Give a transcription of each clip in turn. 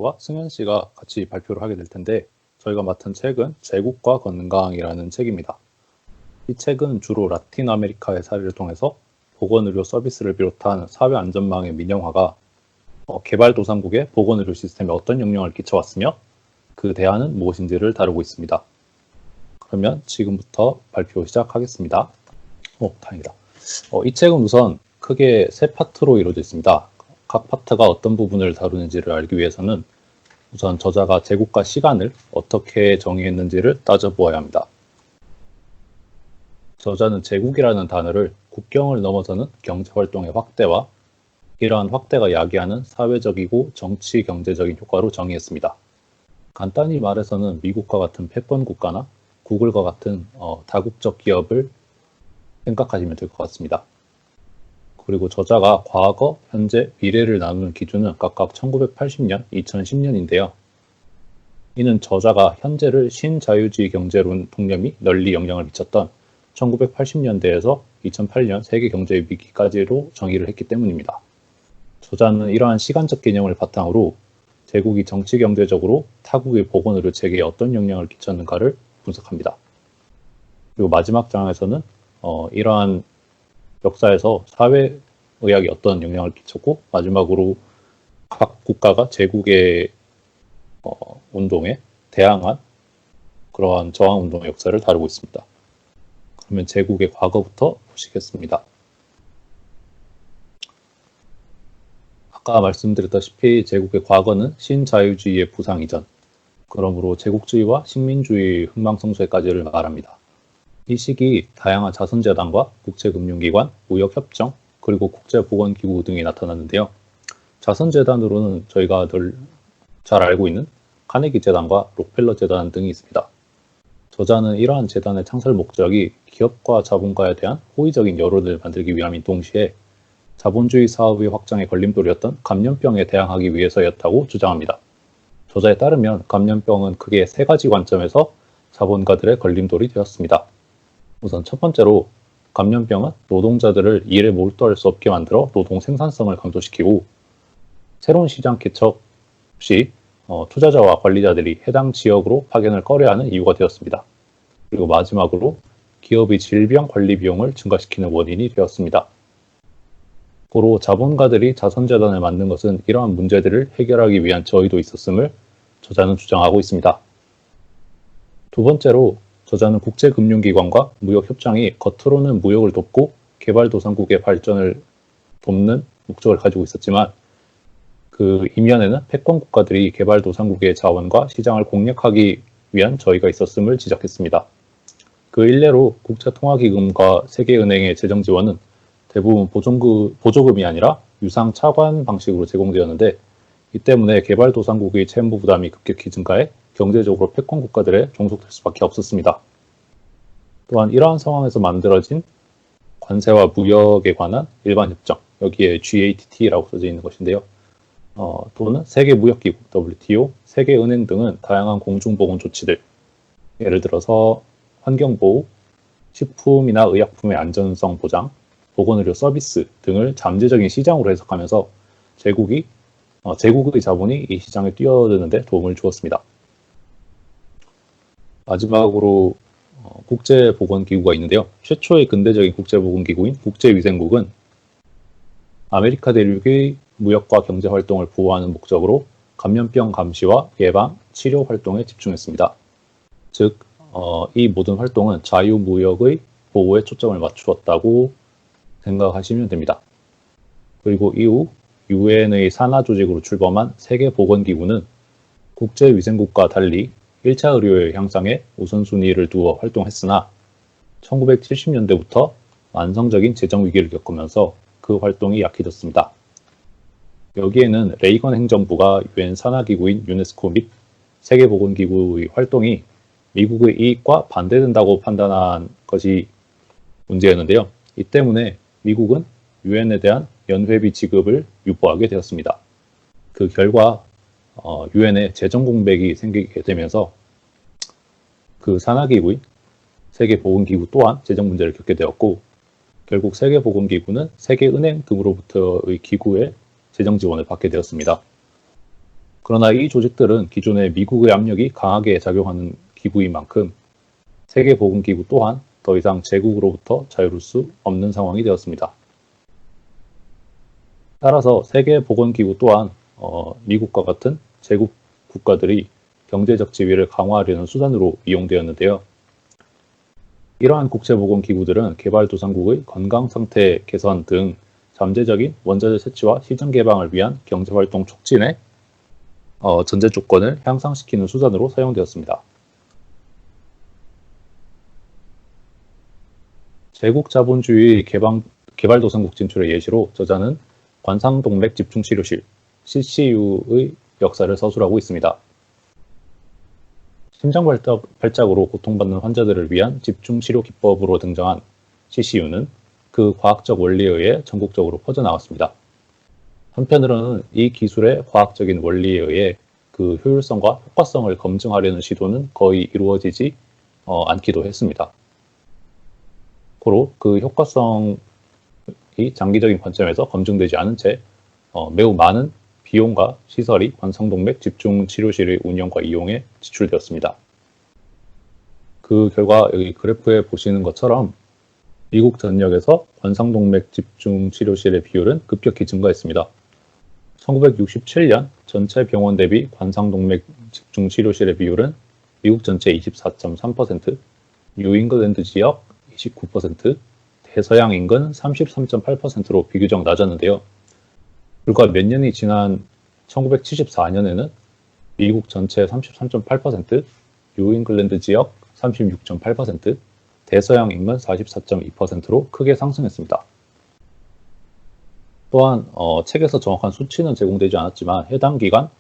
저와 승현 씨가 같이 발표를 하게 될 텐데 저희가 맡은 책은 제국과 건강이라는 책입니다. 이 책은 주로 라틴 아메리카의 사례를 통해서 보건의료 서비스를 비롯한 사회 안전망의 민영화가 개발도상국의 보건의료 시스템에 어떤 영향을 끼쳐왔으며 그 대안은 무엇인지를 다루고 있습니다. 그러면 지금부터 발표 시작하겠습니다. 다행이다. 이 책은 우선 크게 세 파트로 이루어져 있습니다. 각 파트가 어떤 부분을 다루는지를 알기 위해서는 우선 저자가 제국과 시간을 어떻게 정의했는지를 따져보아야 합니다. 저자는 제국이라는 단어를 국경을 넘어서는 경제활동의 확대와 이러한 확대가 야기하는 사회적이고 정치 경제적인 효과로 정의했습니다. 간단히 말해서는 미국과 같은 패권 국가나 구글과 같은 다국적 기업을 생각하시면 될 것 같습니다. 그리고 저자가 과거, 현재, 미래를 나누는 기준은 각각 1980년, 2010년인데요. 이는 저자가 현재를 신자유주의 경제론 통념이 널리 영향을 미쳤던 1980년대에서 2008년 세계 경제 위기까지로 정의를 했기 때문입니다. 저자는 이러한 시간적 개념을 바탕으로 제국이 정치 경제적으로 타국의 보건의료 체계에 어떤 영향을 끼쳤는가를 분석합니다. 그리고 마지막 장에서는 이러한 역사에서 사회의학이 어떤 영향을 끼쳤고 마지막으로 각 국가가 제국의 운동에 대항한 그러한 저항운동의 역사를 다루고 있습니다. 그러면 제국의 과거부터 보시겠습니다. 아까 말씀드렸다시피 제국의 과거는 신자유주의의 부상 이전, 그러므로 제국주의와 식민주의 흥망성쇠까지를 말합니다. 이 시기 다양한 자선재단과 국제금융기관, 무역협정, 그리고 국제보건기구 등이 나타났는데요. 자선재단으로는 저희가 늘 잘 알고 있는 카네기 재단과 록펠러 재단 등이 있습니다. 저자는 이러한 재단의 창설 목적이 기업과 자본가에 대한 호의적인 여론을 만들기 위함인 동시에 자본주의 사업의 확장에 걸림돌이었던 감염병에 대항하기 위해서였다고 주장합니다. 저자에 따르면 감염병은 크게 세 가지 관점에서 자본가들의 걸림돌이 되었습니다. 우선 첫 번째로 감염병은 노동자들을 일에 몰두할 수 없게 만들어 노동 생산성을 감소시키고 새로운 시장 개척 시 투자자와 관리자들이 해당 지역으로 파견을 꺼려하는 이유가 되었습니다. 그리고 마지막으로 기업의 질병 관리 비용을 증가시키는 원인이 되었습니다. 고로 자본가들이 자선재단을 만든 것은 이러한 문제들을 해결하기 위한 저의도 있었음을 저자는 주장하고 있습니다. 두 번째로 저자는 국제금융기관과 무역협정이 겉으로는 무역을 돕고 개발도상국의 발전을 돕는 목적을 가지고 있었지만 그 이면에는 패권 국가들이 개발도상국의 자원과 시장을 공략하기 위한 저의가 있었음을 지적했습니다. 그 일례로 국제통화기금과 세계은행의 재정 지원은 대부분 보조금이 아니라 유상 차관 방식으로 제공되었는데 이 때문에 개발도상국의 채무 부담이 급격히 증가해 경제적으로 패권 국가들에 종속될 수밖에 없었습니다. 또한 이러한 상황에서 만들어진 관세와 무역에 관한 일반 협정, 여기에 GATT라고 써져 있는 것인데요. 또는 세계무역기구, WTO, 세계은행 등은 다양한 공중보건 조치들, 예를 들어서 환경보호, 식품이나 의약품의 안전성 보장, 보건의료 서비스 등을 잠재적인 시장으로 해석하면서 제국의 자본이 이 시장에 뛰어드는데 도움을 주었습니다. 마지막으로 국제보건기구가 있는데요. 최초의 근대적인 국제보건기구인 국제위생국은 아메리카 대륙의 무역과 경제활동을 보호하는 목적으로 감염병 감시와 예방, 치료 활동에 집중했습니다. 즉, 이 모든 활동은 자유무역의 보호에 초점을 맞추었다고 생각하시면 됩니다. 그리고 이후 유엔의 산하조직으로 출범한 세계보건기구는 국제위생국과 달리 1차 의료의 향상에 우선순위를 두어 활동했으나 1970년대부터 만성적인 재정 위기를 겪으면서 그 활동이 약해졌습니다. 여기에는 레이건 행정부가 유엔 산하기구인 유네스코 및 세계보건기구의 활동이 미국의 이익과 반대된다고 판단한 것이 문제였는데요. 이 때문에 미국은 유엔에 대한 연회비 지급을 유보하게 되었습니다. 그 결과 유엔에 재정 공백이 생기게 되면서 그 산하기구인 세계보건기구 또한 재정 문제를 겪게 되었고 결국 세계보건기구는 세계은행 등으로부터의 기구의 재정 지원을 받게 되었습니다. 그러나 이 조직들은 기존의 미국의 압력이 강하게 작용하는 기구인 만큼 세계보건기구 또한 더 이상 제국으로부터 자유로울 수 없는 상황이 되었습니다. 따라서 세계보건기구 또한 미국과 같은 제국 국가들이 경제적 지위를 강화하려는 수단으로 이용되었는데요. 이러한 국제보건기구들은 개발도상국의 건강상태 개선 등 잠재적인 원자재 채취와 시장 개방을 위한 경제활동 촉진에 전제 조건을 향상시키는 수단으로 사용되었습니다. 제국 자본주의 개발도상국 진출의 예시로 저자는 관상동맥 집중치료실 CCU의 역사를 서술하고 있습니다. 심장 발작으로 고통받는 환자들을 위한 집중치료 기법으로 등장한 CCU는 그 과학적 원리에 의해 전국적으로 퍼져나갔습니다. 한편으로는 이 기술의 과학적인 원리에 의해 그 효율성과 효과성을 검증하려는 시도는 거의 이루어지지 않기도 했습니다. 고로 그 효과성이 장기적인 관점에서 검증되지 않은 채 매우 많은 비용과 시설이 관상동맥 집중치료실의 운영과 이용에 지출되었습니다. 그 결과 여기 그래프에 보시는 것처럼 미국 전역에서 관상동맥 집중치료실의 비율은 급격히 증가했습니다. 1967년 전체 병원 대비 관상동맥 집중치료실의 비율은 미국 전체 24.3%, 뉴잉글랜드 지역 29%, 대서양 인근 33.8%로 비교적 낮았는데요. 불과 몇 년이 지난 1974년에는 미국 전체 33.8%, 뉴잉글랜드 지역 36.8%, 대서양 인근 44.2%로 크게 상승했습니다. 또한 책에서 정확한 수치는 제공되지 않았지만 해당 기간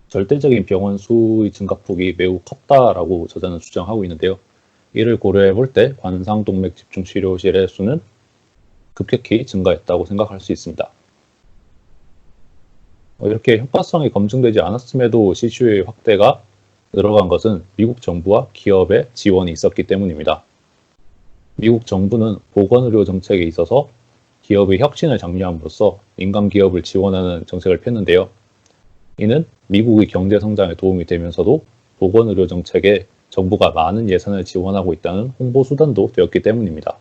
절대적인 병원 수의 증가폭이 매우 컸다라고 저자는 주장하고 있는데요. 이를 고려해 볼 때 관상동맥 집중치료실의 수는 급격히 증가했다고 생각할 수 있습니다. 이렇게 효과성이 검증되지 않았음에도 CCU의 확대가 늘어간 것은 미국 정부와 기업의 지원이 있었기 때문입니다. 미국 정부는 보건의료 정책에 있어서 기업의 혁신을 장려함으로써 민간 기업을 지원하는 정책을 폈는데요. 이는 미국의 경제 성장에 도움이 되면서도 보건의료 정책에 정부가 많은 예산을 지원하고 있다는 홍보 수단도 되었기 때문입니다.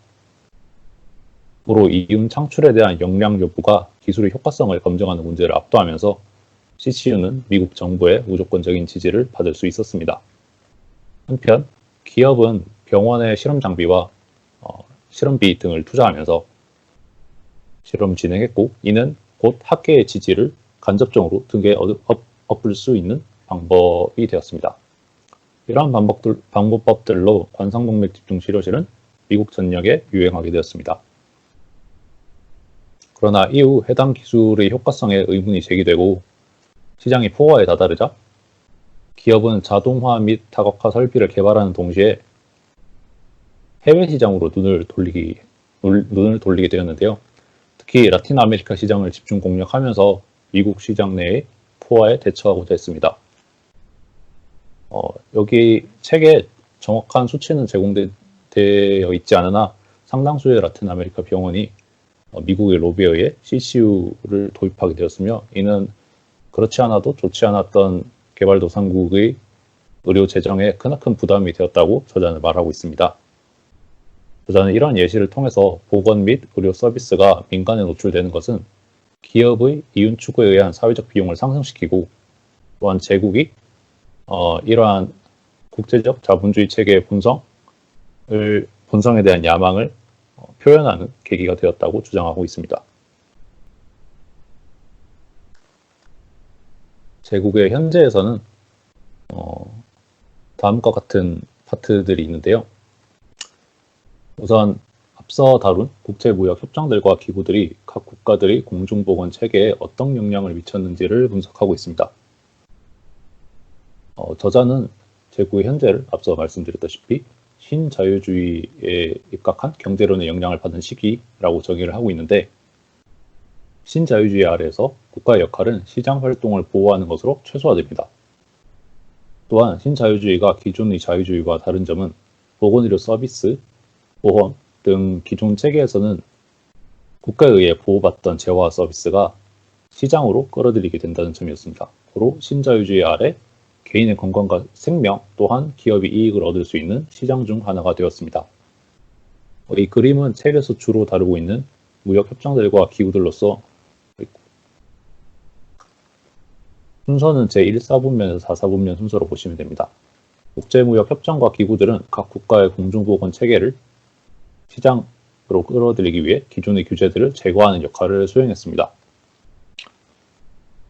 고로 이윤 창출에 대한 역량 여부가 기술의 효과성을 검증하는 문제를 압도하면서 CCU는 미국 정부의 무조건적인 지지를 받을 수 있었습니다. 한편 기업은 병원의 실험 장비와 실험비 등을 투자하면서 실험 진행했고 이는 곧 학계의 지지를 간접적으로 등에 엎을 수 있는 방법이 되었습니다. 이러한 방법들로 관상동맥 집중치료실은 미국 전역에 유행하게 되었습니다. 그러나 이후 해당 기술의 효과성에 의문이 제기되고 시장이 포화에 다다르자 기업은 자동화 및 다각화 설비를 개발하는 동시에 해외 시장으로 눈을 돌리게 되었는데요. 특히 라틴 아메리카 시장을 집중 공략하면서 미국 시장 내의 포화에 대처하고자 했습니다. 여기 책에 정확한 수치는 제공되어 있지 않으나 상당수의 라틴 아메리카 병원이 미국의 로비에 의해 CCU를 도입하게 되었으며 이는 그렇지 않아도 좋지 않았던 개발도상국의 의료 재정에 크나큰 부담이 되었다고 저자는 말하고 있습니다. 저자는 이러한 예시를 통해서 보건 및 의료 서비스가 민간에 노출되는 것은 기업의 이윤 추구에 의한 사회적 비용을 상승시키고 또한 제국이 이러한 국제적 자본주의 체계의 본성에 대한 야망을 표현하는 계기가 되었다고 주장하고 있습니다. 제국의 현재에서는 다음과 같은 파트들이 있는데요. 우선 앞서 다룬 국제무역 협정들과 기구들이 각 국가들의 공중보건 체계에 어떤 영향을 미쳤는지를 분석하고 있습니다. 저자는 제국의 현재를 앞서 말씀드렸다시피 신자유주의에 입각한 경제론의 영향을 받은 시기라고 정의를 하고 있는데 신자유주의 아래에서 국가의 역할은 시장 활동을 보호하는 것으로 최소화됩니다. 또한 신자유주의가 기존의 자유주의와 다른 점은 보건의료 서비스, 보험 등 기존 체계에서는 국가에 의해 보호받던 재화 서비스가 시장으로 끌어들이게 된다는 점이었습니다. 고로 신자유주의 아래 개인의 건강과 생명 또한 기업이 이익을 얻을 수 있는 시장 중 하나가 되었습니다. 이 그림은 책에서 주로 다루고 있는 무역 협정들과 기구들로서 순서는 제1사분면에서 4사분면 순서로 보시면 됩니다. 국제무역 협정과 기구들은 각 국가의 공중보건 체계를 시장으로 끌어들이기 위해 기존의 규제들을 제거하는 역할을 수행했습니다.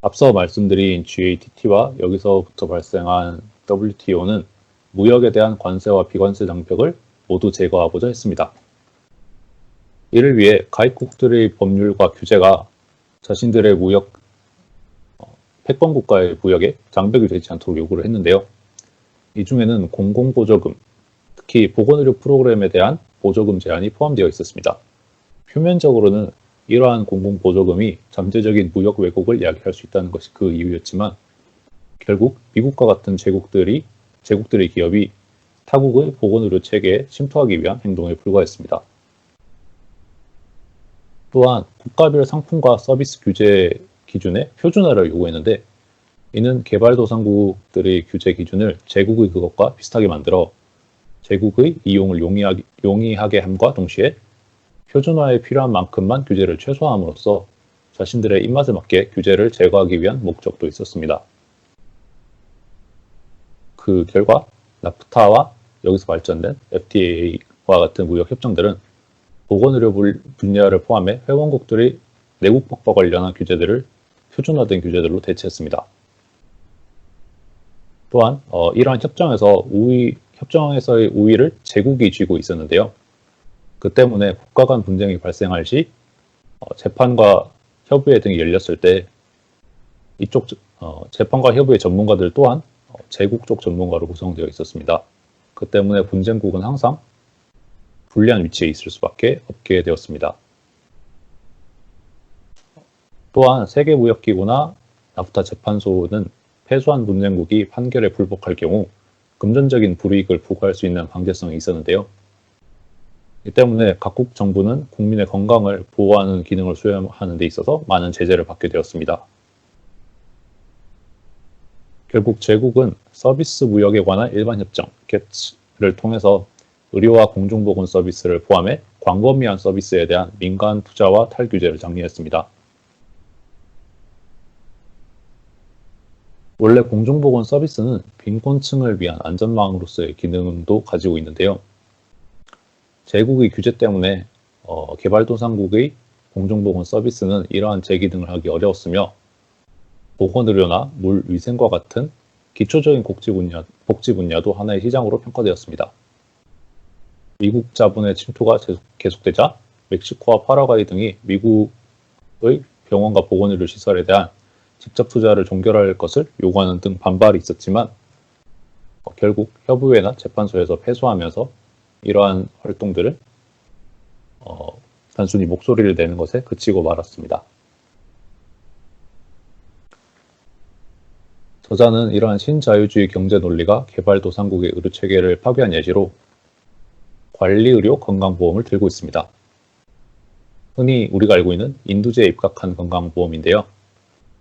앞서 말씀드린 GATT와 여기서부터 발생한 WTO는 무역에 대한 관세와 비관세 장벽을 모두 제거하고자 했습니다. 이를 위해 가입국들의 법률과 규제가 자신들의 패권국가의 무역에 장벽이 되지 않도록 요구를 했는데요. 이 중에는 공공보조금, 특히 보건의료 프로그램에 대한 보조금 제한이 포함되어 있었습니다. 표면적으로는 이러한 공공보조금이 잠재적인 무역 왜곡을 야기할 수 있다는 것이 그 이유였지만 결국 미국과 같은 제국들의 기업이 타국의 보건의료 체계에 침투하기 위한 행동에 불과했습니다. 또한 국가별 상품과 서비스 규제 기준의 표준화를 요구했는데 이는 개발도상국들의 규제 기준을 제국의 그것과 비슷하게 만들어 제국의 이용을 용이하게 함과 동시에 표준화에 필요한 만큼만 규제를 최소화함으로써 자신들의 입맛에 맞게 규제를 제거하기 위한 목적도 있었습니다. 그 결과 나프타와 여기서 발전된 FTA와 같은 무역 협정들은 보건의료 분야를 포함해 회원국들의 내국법과 관련한 규제들을 표준화된 규제들로 대체했습니다. 또한 이러한 협정에서의 우위를 제국이 쥐고 있었는데요. 그 때문에 국가 간 분쟁이 발생할 시 재판과 협의회 등이 열렸을 때 이쪽 재판과 협의회 전문가들 또한 제국 쪽 전문가로 구성되어 있었습니다. 그 때문에 분쟁국은 항상 불리한 위치에 있을 수밖에 없게 되었습니다. 또한 세계무역기구나 나프타 재판소는 패소한 분쟁국이 판결에 불복할 경우 금전적인 불이익을 부과할 수 있는 강제성이 있었는데요. 이 때문에 각국 정부는 국민의 건강을 보호하는 기능을 수행하는 데 있어서 많은 제재를 받게 되었습니다. 결국 제국은 서비스 무역에 관한 일반 협정, GATT를 통해서 의료와 공중보건 서비스를 포함해 광범위한 서비스에 대한 민간 투자와 탈규제를 장려했습니다. 원래 공중보건 서비스는 빈곤층을 위한 안전망으로서의 기능도 가지고 있는데요. 제국의 규제 때문에 개발도상국의 공중보건 서비스는 이러한 재기능을 하기 어려웠으며 보건의료나 물위생과 같은 기초적인 복지 분야도 하나의 시장으로 평가되었습니다. 미국 자본의 침투가 계속되자 멕시코와 파라과이 등이 미국의 병원과 보건의료 시설에 대한 직접 투자를 종결할 것을 요구하는 등 반발이 있었지만 결국 협의회나 재판소에서 패소하면서 이러한 활동들을 단순히 목소리를 내는 것에 그치고 말았습니다. 저자는 이러한 신자유주의 경제 논리가 개발도상국의 의료체계를 파괴한 예시로 관리의료 건강보험을 들고 있습니다. 흔히 우리가 알고 있는 인두제에 입각한 건강보험인데요.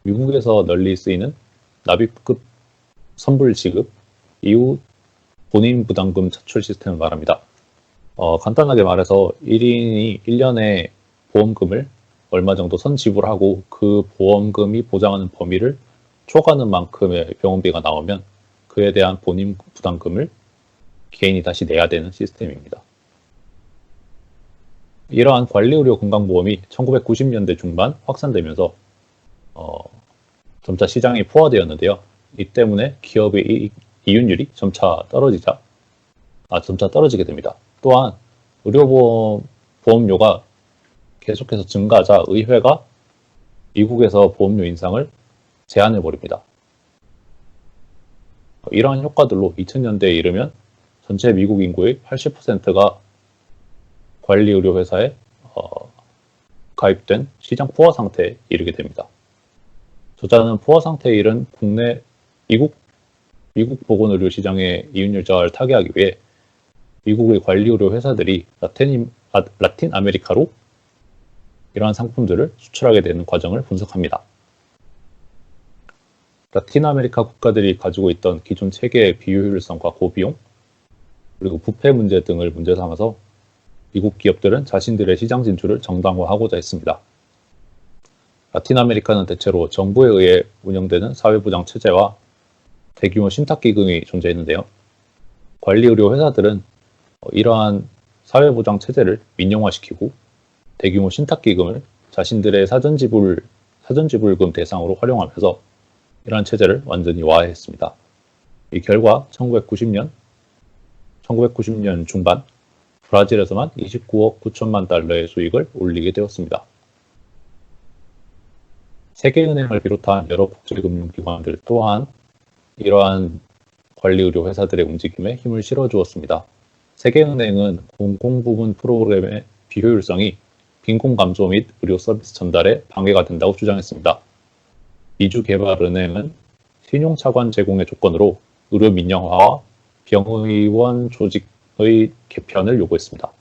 미국에서 널리 쓰이는 납입급 선불 지급 이후 본인 부담금 차출 시스템을 말합니다. 간단하게 말해서 1인이 1년에 보험금을 얼마 정도 선지불하고 그 보험금이 보장하는 범위를 초과하는 만큼의 병원비가 나오면 그에 대한 본인 부담금을 개인이 다시 내야 되는 시스템입니다. 이러한 관리의료 건강보험이 1990년대 중반 확산되면서 점차 시장이 포화되었는데요. 이 때문에 기업의 이윤율이 점차 떨어지게 됩니다. 또한 보험료가 계속해서 증가하자 의회가 미국에서 보험료 인상을 제한해버립니다. 이러한 효과들로 2000년대에 이르면 전체 미국 인구의 80%가 관리의료 회사에 가입된 시장 포화 상태에 이르게 됩니다. 저자는 포화 상태에 이른 미국 보건의료 시장의 이윤율 저하를 타개하기 위해 미국의 관리의료 회사들이 라틴 아메리카로 이러한 상품들을 수출하게 되는 과정을 분석합니다. 라틴 아메리카 국가들이 가지고 있던 기존 체계의 비효율성과 고비용, 그리고 부패 문제 등을 문제 삼아서 미국 기업들은 자신들의 시장 진출을 정당화하고자 했습니다. 라틴 아메리카는 대체로 정부에 의해 운영되는 사회보장 체제와 대규모 신탁기금이 존재했는데요. 관리의료 회사들은 이러한 사회보장 체제를 민영화시키고 대규모 신탁기금을 자신들의 사전지불금 대상으로 활용하면서 이러한 체제를 완전히 와해했습니다. 이 결과 1990년 중반 브라질에서만 29억 9천만 달러의 수익을 올리게 되었습니다. 세계은행을 비롯한 여러 국제금융기관들 또한 이러한 관리의료 회사들의 움직임에 힘을 실어주었습니다. 세계은행은 공공부문 프로그램의 비효율성이 빈곤 감소 및 의료 서비스 전달에 방해가 된다고 주장했습니다. 미주개발은행은 신용차관 제공의 조건으로 의료 민영화와 병의원 조직의 개편을 요구했습니다.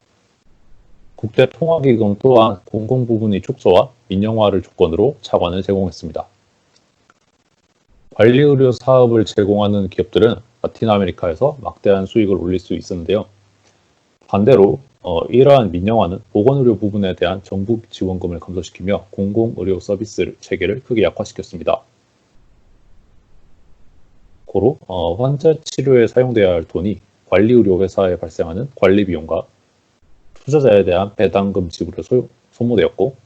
국제통화기금 또한 공공부문의 축소와 민영화를 조건으로 차관을 제공했습니다. 관리의료 사업을 제공하는 기업들은 라틴 아메리카에서 막대한 수익을 올릴 수 있었는데요. 반대로 이러한 민영화는 보건의료 부분에 대한 정부 지원금을 감소시키며 공공의료 서비스 체계를 크게 약화시켰습니다. 고로 환자 치료에 사용되어야 할 돈이 관리의료 회사에 발생하는 관리 비용과 투자자에 대한 배당금 지불에 소모되었고,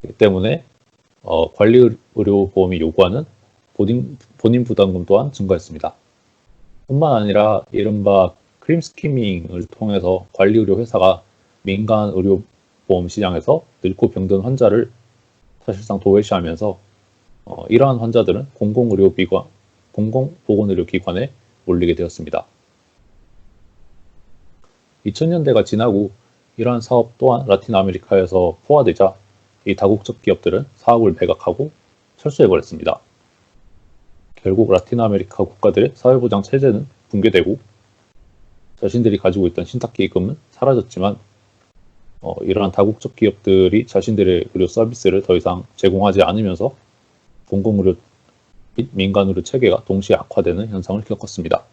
이 때문에 관리의료보험이 요구하는 본인 부담금 또한 증가했습니다. 뿐만 아니라 이른바 크림 스키밍을 통해서 관리의료 회사가 민간 의료보험 시장에서 늙고 병든 환자를 사실상 도외시하면서 이러한 환자들은 공공보건의료기관에 몰리게 되었습니다. 2000년대가 지나고 이러한 사업 또한 라틴 아메리카에서 포화되자 이 다국적 기업들은 사업을 매각하고 철수해버렸습니다. 결국 라틴 아메리카 국가들의 사회보장 체제는 붕괴되고 자신들이 가지고 있던 신탁기금은 사라졌지만 이러한 다국적 기업들이 자신들의 의료 서비스를 더 이상 제공하지 않으면서 공공의료 및 민간의료 체계가 동시에 악화되는 현상을 겪었습니다.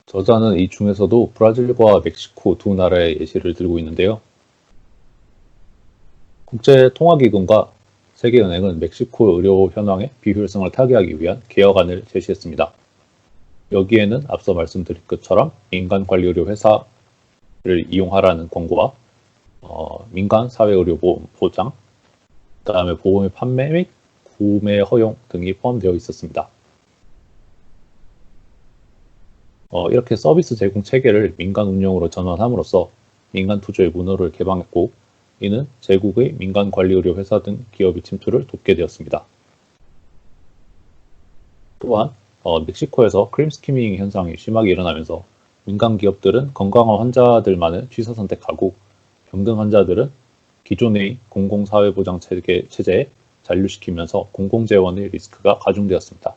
저자는 이 중에서도 브라질과 멕시코 두 나라의 예시를 들고 있는데요. 국제통화기금과 세계은행은 멕시코 의료 현황의 비효율성을 타개하기 위한 개혁안을 제시했습니다. 여기에는 앞서 말씀드린 것처럼 민간 관리의료 회사를 이용하라는 권고와 민간 사회의료보험 보장, 그 다음에 보험의 판매 및 구매 허용 등이 포함되어 있었습니다. 이렇게 서비스 제공 체계를 민간 운영으로 전환함으로써 민간 투자의 문호를 개방했고, 이는 제국의 민간 관리의료 회사 등 기업의 침투를 돕게 되었습니다. 또한 멕시코에서 크림 스키밍 현상이 심하게 일어나면서 민간 기업들은 건강한 환자들만을 취사 선택하고 병든 환자들은 기존의 공공사회보장 체제에 잔류시키면서 공공재원의 리스크가 가중되었습니다.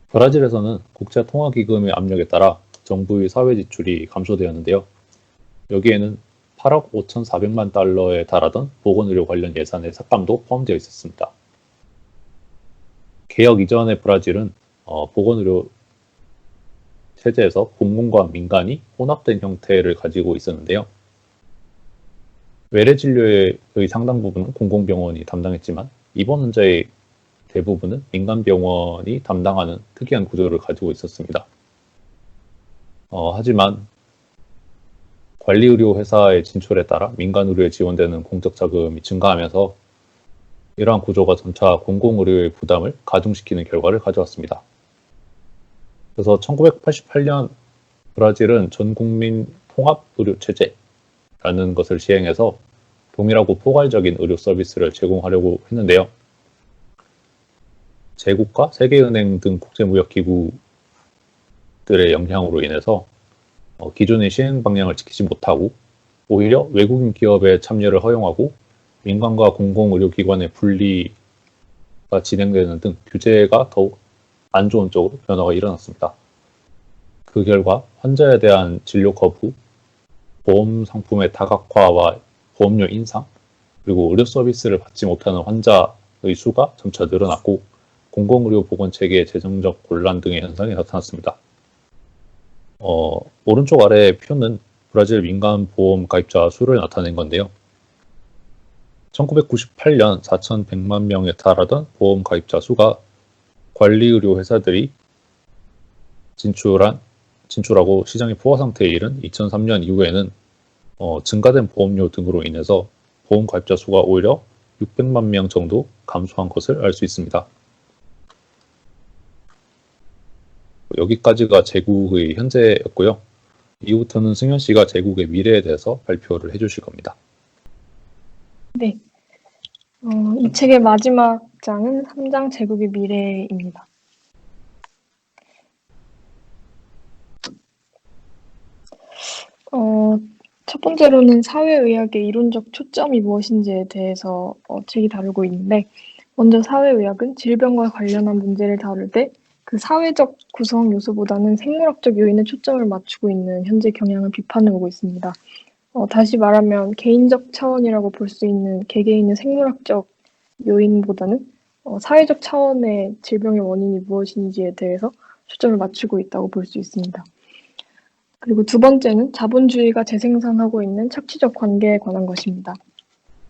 브라질에서는 국제통화기금의 압력에 따라 정부의 사회지출이 감소되었는데요. 여기에는 8억 5,400만 달러에 달하던 보건의료 관련 예산의 삭감도 포함되어 있었습니다. 개혁 이전의 브라질은 보건의료 체제에서 공공과 민간이 혼합된 형태를 가지고 있었는데요. 외래 진료의 상당 부분은 공공병원이 담당했지만 입원 환자의 대부분은 민간병원이 담당하는 특이한 구조를 가지고 있었습니다. 하지만 관리의료 회사의 진출에 따라 민간의료에 지원되는 공적 자금이 증가하면서 이러한 구조가 점차 공공의료의 부담을 가중시키는 결과를 가져왔습니다. 그래서 1988년 브라질은 전국민 통합의료체제라는 것을 시행해서 동일하고 포괄적인 의료 서비스를 제공하려고 했는데요. 제국과 세계은행 등 국제무역기구들의 영향으로 인해서 기존의 시행 방향을 지키지 못하고 오히려 외국인 기업의 참여를 허용하고 민간과 공공의료기관의 분리가 진행되는 등 규제가 더욱 안 좋은 쪽으로 변화가 일어났습니다. 그 결과 환자에 대한 진료 거부, 보험 상품의 다각화와 보험료 인상, 그리고 의료 서비스를 받지 못하는 환자의 수가 점차 늘어났고 공공의료 보건 체계의 재정적 곤란 등의 현상이 나타났습니다. 오른쪽 아래 표는 브라질 민간 보험 가입자 수를 나타낸 건데요. 1998년 4,100만 명에 달하던 보험 가입자 수가 관리의료 회사들이 진출하고 시장이 포화 상태에 이른 2003년 이후에는 증가된 보험료 등으로 인해서 보험 가입자 수가 오히려 600만 명 정도 감소한 것을 알 수 있습니다. 여기까지가 제국의 현재였고요. 이후부터는 승현 씨가 제국의 미래에 대해서 발표를 해주실 겁니다. 네. 이 책의 마지막 장은 3장 제국의 미래입니다. 첫 번째로는 사회의학의 이론적 초점이 무엇인지에 대해서 책이 다루고 있는데, 먼저 사회의학은 질병과 관련한 문제를 다룰 때 그 사회적 구성 요소보다는 생물학적 요인에 초점을 맞추고 있는 현재 경향을 비판해 오고 있습니다. 다시 말하면 개인적 차원이라고 볼 수 있는 개개인의 생물학적 요인보다는 사회적 차원의 질병의 원인이 무엇인지에 대해서 초점을 맞추고 있다고 볼 수 있습니다. 그리고 두 번째는 자본주의가 재생산하고 있는 착취적 관계에 관한 것입니다.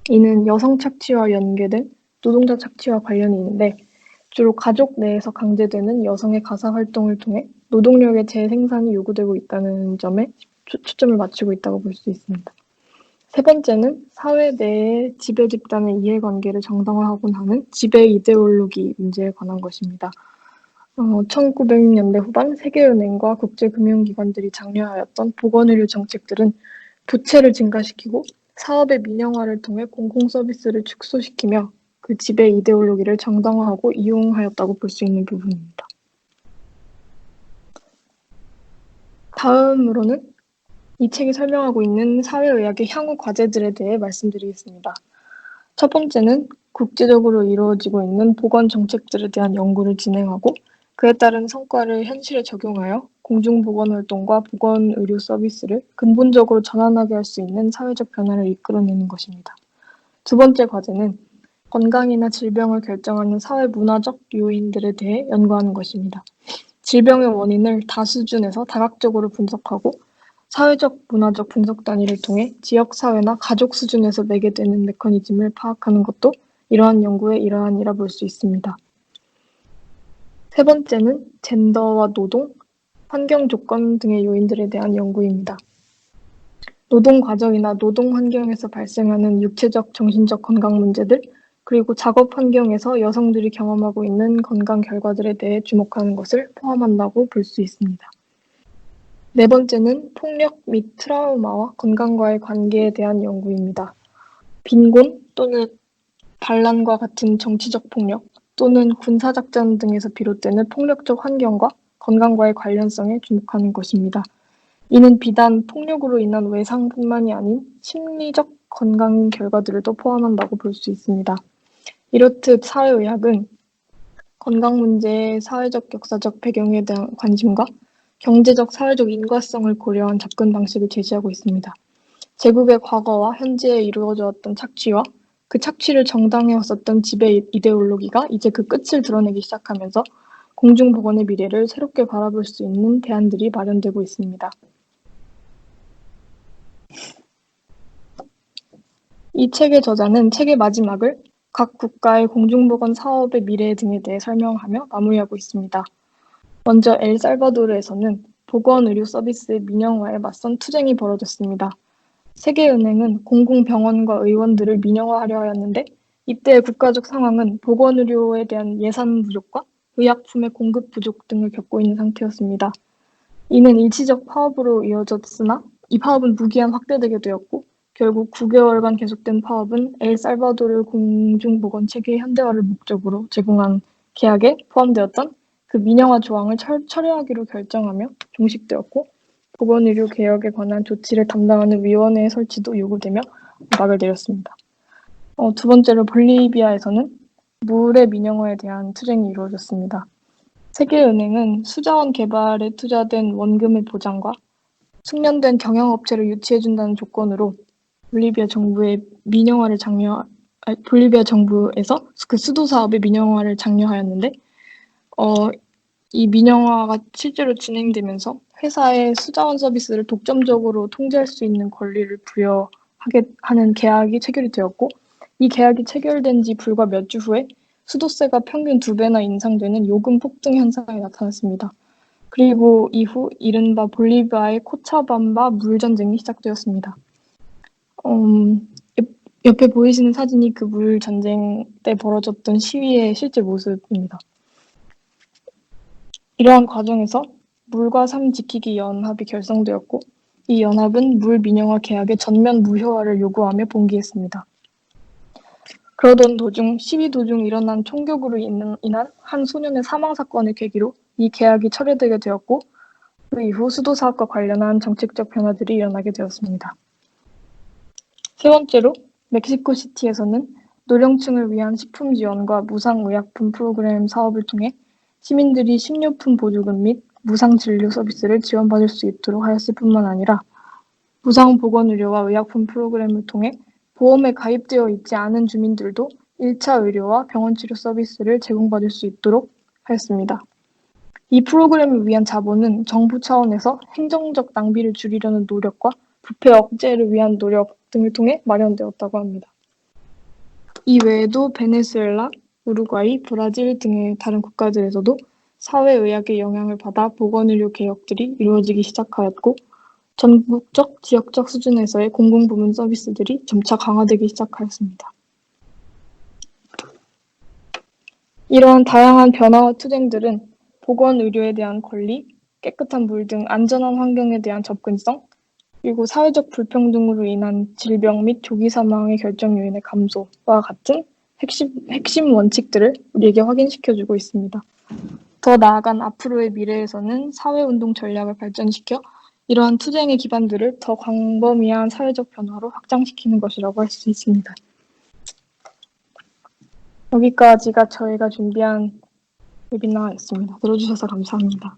이는 여성 착취와 연계된 노동자 착취와 관련이 있는데 주로 가족 내에서 강제되는 여성의 가사 활동을 통해 노동력의 재생산이 요구되고 있다는 점에 초점을 맞추고 있다고 볼 수 있습니다. 세 번째는 사회 내의 지배 집단의 이해관계를 정당화하곤 하는 지배 이데올로기 문제에 관한 것입니다. 1900년대 후반 세계은행과 국제금융기관들이 장려하였던 보건의료 정책들은 부채를 증가시키고 사업의 민영화를 통해 공공서비스를 축소시키며 그 지배 이데올로기를 정당화하고 이용하였다고 볼 수 있는 부분입니다. 다음으로는 이 책이 설명하고 있는 사회의학의 향후 과제들에 대해 말씀드리겠습니다. 첫 번째는 국제적으로 이루어지고 있는 보건 정책들에 대한 연구를 진행하고 그에 따른 성과를 현실에 적용하여 공중보건활동과 보건의료 서비스를 근본적으로 전환하게 할 수 있는 사회적 변화를 이끌어내는 것입니다. 두 번째 과제는 건강이나 질병을 결정하는 사회문화적 요인들에 대해 연구하는 것입니다. 질병의 원인을 다수준에서 다각적으로 분석하고 사회적 문화적 분석 단위를 통해 지역사회나 가족 수준에서 매개되는 메커니즘을 파악하는 것도 이러한 연구의 일환이라 볼 수 있습니다. 세 번째는 젠더와 노동, 환경 조건 등의 요인들에 대한 연구입니다. 노동 과정이나 노동 환경에서 발생하는 육체적, 정신적 건강 문제들, 그리고 작업 환경에서 여성들이 경험하고 있는 건강 결과들에 대해 주목하는 것을 포함한다고 볼 수 있습니다. 네 번째는 폭력 및 트라우마와 건강과의 관계에 대한 연구입니다. 빈곤 또는 반란과 같은 정치적 폭력 또는 군사작전 등에서 비롯되는 폭력적 환경과 건강과의 관련성에 주목하는 것입니다. 이는 비단 폭력으로 인한 외상뿐만이 아닌 심리적 건강 결과들을 또 포함한다고 볼 수 있습니다. 이렇듯 사회의학은 건강 문제의 사회적 역사적 배경에 대한 관심과 경제적 사회적 인과성을 고려한 접근 방식을 제시하고 있습니다. 제국의 과거와 현재에 이루어져 왔던 착취와 그 착취를 정당해왔었던 지배 이데올로기가 이제 그 끝을 드러내기 시작하면서 공중보건의 미래를 새롭게 바라볼 수 있는 대안들이 마련되고 있습니다. 이 책의 저자는 책의 마지막을 각 국가의 공중보건 사업의 미래 등에 대해 설명하며 마무리하고 있습니다. 먼저 엘살바도르에서는 보건의료 서비스의 민영화에 맞선 투쟁이 벌어졌습니다. 세계은행은 공공병원과 의원들을 민영화하려 하였는데 이때의 국가적 상황은 보건의료에 대한 예산 부족과 의약품의 공급 부족 등을 겪고 있는 상태였습니다. 이는 일시적 파업으로 이어졌으나 이 파업은 무기한 확대되게 되었고 결국 9개월간 계속된 파업은 엘살바도르 공중보건 체계 현대화를 목적으로 제공한 계약에 포함되었던 그 민영화 조항을 철회하기로 결정하며 종식되었고 보건의료 개혁에 관한 조치를 담당하는 위원회의 설치도 요구되며 막을 내렸습니다. 두 번째로 볼리비아에서는 물의 민영화에 대한 투쟁이 이루어졌습니다. 세계은행은 수자원 개발에 투자된 원금의 보장과 숙련된 경영업체를 유치해준다는 조건으로 볼리비아 정부에서 그 수도 사업의 민영화를 장려하였는데, 이 민영화가 실제로 진행되면서 회사의 수자원 서비스를 독점적으로 통제할 수 있는 권리를 부여하게 하는 계약이 체결이 되었고, 이 계약이 체결된 지 불과 몇 주 후에 수도세가 평균 2배나 인상되는 요금 폭등 현상이 나타났습니다. 그리고 이후 이른바 볼리비아의 코차밤바 물전쟁이 시작되었습니다. 옆에 보이시는 사진이 그 물전쟁 때 벌어졌던 시위의 실제 모습입니다. 이러한 과정에서 물과 삶 지키기 연합이 결성되었고, 이 연합은 물 민영화 계약의 전면 무효화를 요구하며 봉기했습니다. 그러던 도중 시위 도중 일어난 총격으로 인한 한 소년의 사망 사건을 계기로 이 계약이 철회되게 되었고, 그 이후 수도 사업과 관련한 정책적 변화들이 일어나게 되었습니다. 세 번째로 멕시코시티에서는 노령층을 위한 식품 지원과 무상의약품 프로그램 사업을 통해 시민들이 식료품 보조금 및 무상 진료 서비스를 지원받을 수 있도록 하였을 뿐만 아니라 무상 보건의료와 의약품 프로그램을 통해 보험에 가입되어 있지 않은 주민들도 1차 의료와 병원 치료 서비스를 제공받을 수 있도록 하였습니다. 이 프로그램을 위한 자본은 정부 차원에서 행정적 낭비를 줄이려는 노력과 부패 억제를 위한 노력 등을 통해 마련되었다고 합니다. 이 외에도 베네수엘라, 우루과이, 브라질 등의 다른 국가들에서도 사회의학의 영향을 받아 보건의료 개혁들이 이루어지기 시작하였고, 전국적, 지역적 수준에서의 공공부문 서비스들이 점차 강화되기 시작하였습니다. 이러한 다양한 변화와 투쟁들은 보건의료에 대한 권리, 깨끗한 물 등 안전한 환경에 대한 접근성, 그리고 사회적 불평등으로 인한 질병 및 조기 사망의 결정 요인의 감소와 같은 핵심 원칙들을 우리에게 확인시켜주고 있습니다. 더 나아간 앞으로의 미래에서는 사회운동 전략을 발전시켜 이러한 투쟁의 기반들을 더 광범위한 사회적 변화로 확장시키는 것이라고 할 수 있습니다. 여기까지가 저희가 준비한 웨비나였습니다. 들어주셔서 감사합니다.